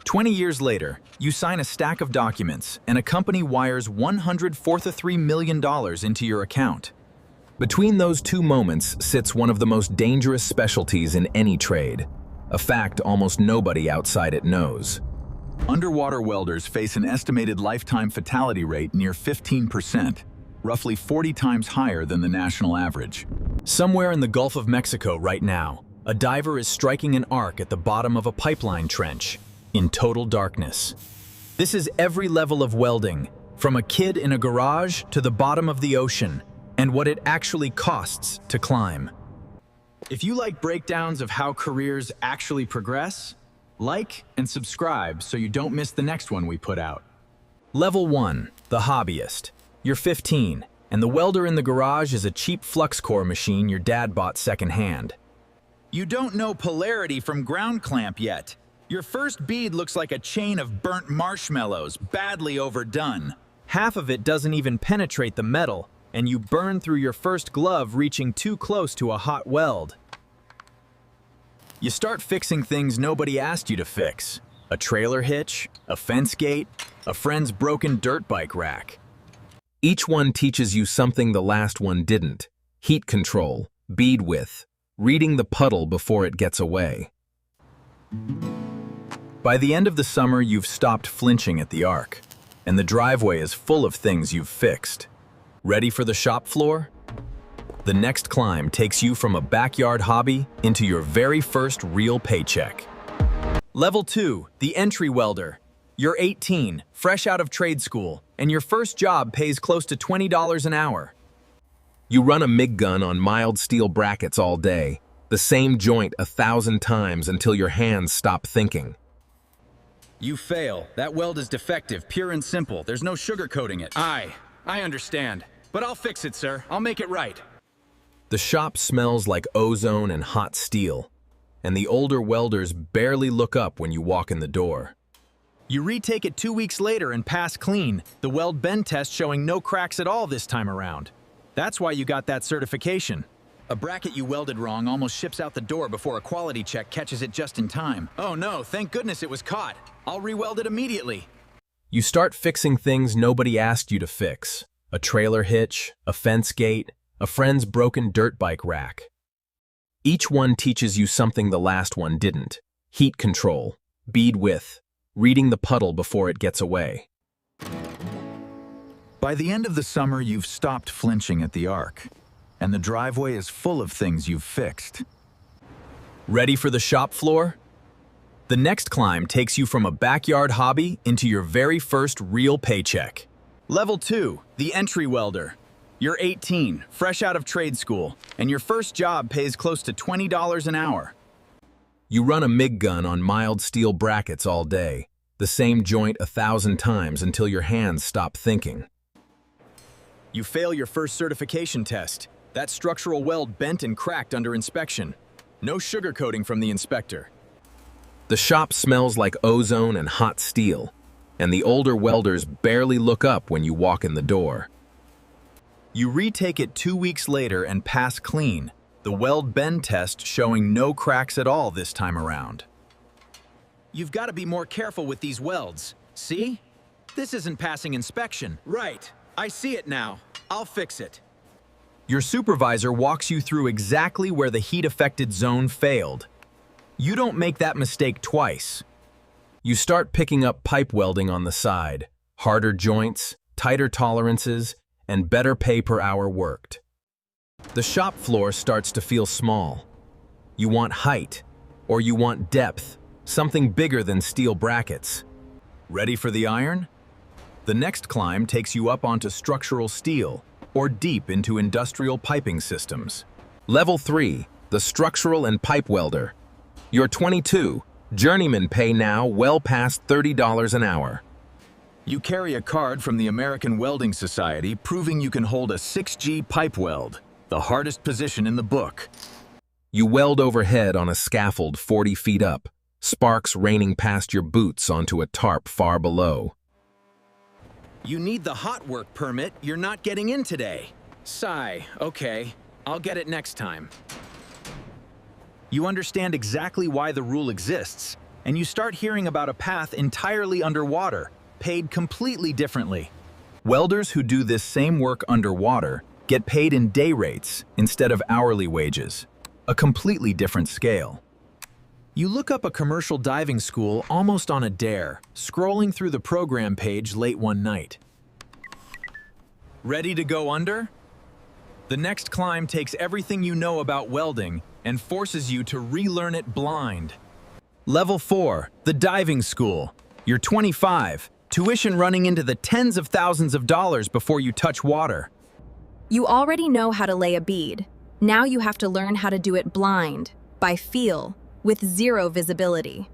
20 years later, you sign a stack of documents and a company wires $143 million into your account. Between those two moments sits one of the most dangerous specialties in any trade, a fact almost nobody outside it knows. Underwater welders face an estimated lifetime fatality rate near 15%, roughly 40 times higher than the national average. Somewhere in the Gulf of Mexico right now, a diver is striking an arc at the bottom of a pipeline trench, in total darkness. This is every level of welding, from a kid in a garage to the bottom of the ocean, and what it actually costs to climb. If you like breakdowns of how careers actually progress, like and subscribe so you don't miss the next one we put out. Level 1, the hobbyist. You're 15, and the welder in the garage is a cheap flux core machine your dad bought secondhand. You don't know polarity from ground clamp yet. Your first bead looks like a chain of burnt marshmallows, badly overdone. Half of it doesn't even penetrate the metal, and you burn through your first glove reaching too close to a hot weld. You start fixing things nobody asked you to fix. A trailer hitch, a fence gate, a friend's broken dirt bike rack. Each one teaches you something the last one didn't. Heat control, bead width, reading the puddle before it gets away. By the end of the summer, you've stopped flinching at the arc, and the driveway is full of things you've fixed. Ready for the shop floor? The next climb takes you from a backyard hobby into your very first real paycheck. Level 2, the entry welder. You're 18, fresh out of trade school, and your first job pays close to $20 an hour. You run a MIG gun on mild steel brackets all day, the same joint 1,000 times until your hands stop thinking. You fail. That weld is defective, pure and simple. There's no sugarcoating it. I understand. But I'll fix it, sir. I'll make it right. The shop smells like ozone and hot steel, and the older welders barely look up when you walk in the door. You retake it 2 weeks later and pass clean, the weld bend test showing no cracks at all this time around. That's why you got that certification. A bracket you welded wrong almost ships out the door before a quality check catches it just in time. Oh no, thank goodness it was caught. I'll re-weld it immediately. You start fixing things nobody asked you to fix. A trailer hitch, a fence gate, a friend's broken dirt bike rack. Each one teaches you something the last one didn't. Heat control, bead width, reading the puddle before it gets away. By the end of the summer, you've stopped flinching at the arc, and the driveway is full of things you've fixed. Ready for the shop floor? The next climb takes you from a backyard hobby into your very first real paycheck. Level 2, the entry welder. You're 18, fresh out of trade school, and your first job pays close to $20 an hour. You run a MIG gun on mild steel brackets all day, the same joint 1,000 times until your hands stop thinking. You fail your first certification test. That structural weld bent and cracked under inspection. No sugarcoating from the inspector. The shop smells like ozone and hot steel, and the older welders barely look up when you walk in the door. You retake it 2 weeks later and pass clean, the weld bend test showing no cracks at all this time around. You've got to be more careful with these welds. See? This isn't passing inspection. Right. I see it now. I'll fix it. Your supervisor walks you through exactly where the heat-affected zone failed. You don't make that mistake twice. You start picking up pipe welding on the side, harder joints, tighter tolerances, and better pay per hour worked. The shop floor starts to feel small. You want height, or you want depth, something bigger than steel brackets. Ready for the iron? The next climb takes you up onto structural steel, or deep into industrial piping systems. Level 3, the structural and pipe welder. You're 22, journeyman pay now well past $30 an hour. You carry a card from the American Welding Society proving you can hold a 6G pipe weld, the hardest position in the book. You weld overhead on a scaffold 40 feet up, sparks raining past your boots onto a tarp far below. You need the hot work permit you're not getting in today. Sigh, okay, I'll get it next time. You understand exactly why the rule exists, and you start hearing about a path entirely underwater, paid completely differently. Welders who do this same work underwater get paid in day rates instead of hourly wages, a completely different scale. You look up a commercial diving school almost on a dare, scrolling through the program page late one night. Ready to go under? The next climb takes everything you know about welding and forces you to relearn it blind. Level 4, the diving school. You're 25, tuition running into the tens of thousands of dollars before you touch water. You already know how to lay a bead. Now you have to learn how to do it blind, by feel, with zero visibility.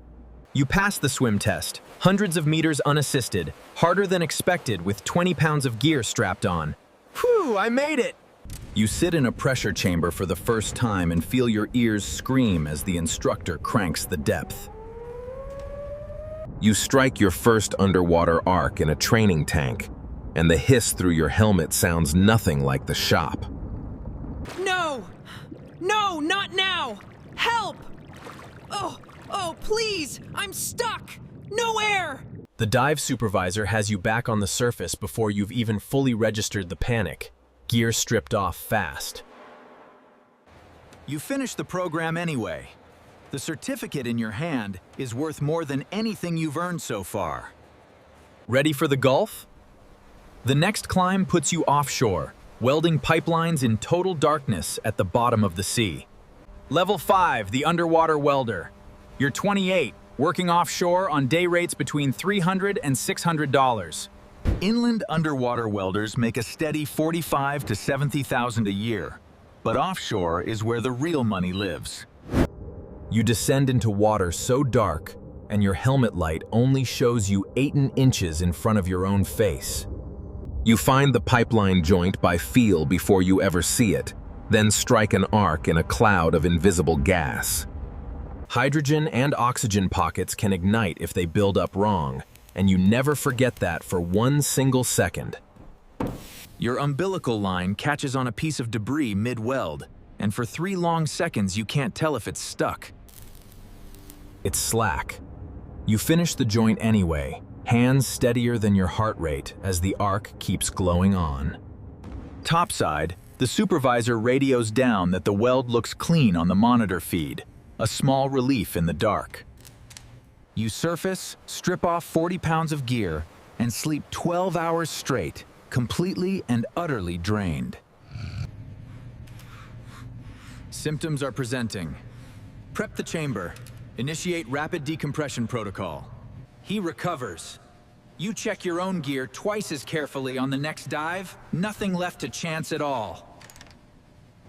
You pass the swim test, hundreds of meters unassisted, harder than expected with 20 pounds of gear strapped on. Whew, I made it! You sit in a pressure chamber for the first time and feel your ears scream as the instructor cranks the depth. You strike your first underwater arc in a training tank, and the hiss through your helmet sounds nothing like the shop. No! No, not now! Help! Oh, please! I'm stuck! No air! The dive supervisor has you back on the surface before you've even fully registered the panic. Gear stripped off fast. You finish the program anyway. The certificate in your hand is worth more than anything you've earned so far. Ready for the Gulf? The next climb puts you offshore, welding pipelines in total darkness at the bottom of the sea. Level 5, the underwater welder. You're 28, working offshore on day rates between $300 and $600. Inland underwater welders make a steady $45,000 to $70,000 a year, but offshore is where the real money lives. You descend into water so dark, and your helmet light only shows you 8 inches in front of your own face. You find the pipeline joint by feel before you ever see it, then strike an arc in a cloud of invisible gas. Hydrogen and oxygen pockets can ignite if they build up wrong, and you never forget that for 1 single second. Your umbilical line catches on a piece of debris mid-weld, and for 3 long seconds you can't tell if it's stuck. It's slack. You finish the joint anyway, hands steadier than your heart rate as the arc keeps glowing on. Topside, the supervisor radios down that the weld looks clean on the monitor feed, a small relief in the dark. You surface, strip off 40 pounds of gear, and sleep 12 hours straight, completely and utterly drained. Symptoms are presenting. Prep the chamber. Initiate rapid decompression protocol. He recovers. You check your own gear twice as carefully on the next dive, nothing left to chance at all.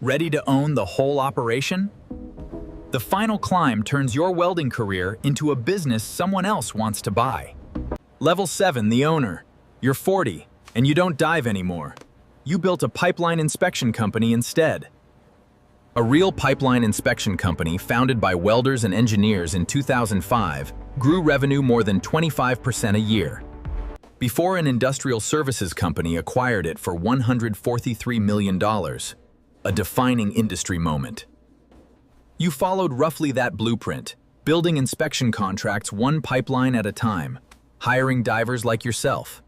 Ready to own the whole operation? The final climb turns your welding career into a business someone else wants to buy. Level 7, the owner. You're 40, and you don't dive anymore. You built a pipeline inspection company instead. A real pipeline inspection company founded by welders and engineers in 2005 grew revenue more than 25% a year. Before an industrial services company acquired it for $143 million, a defining industry moment. You followed roughly that blueprint, building inspection contracts one pipeline at a time, hiring divers like yourself,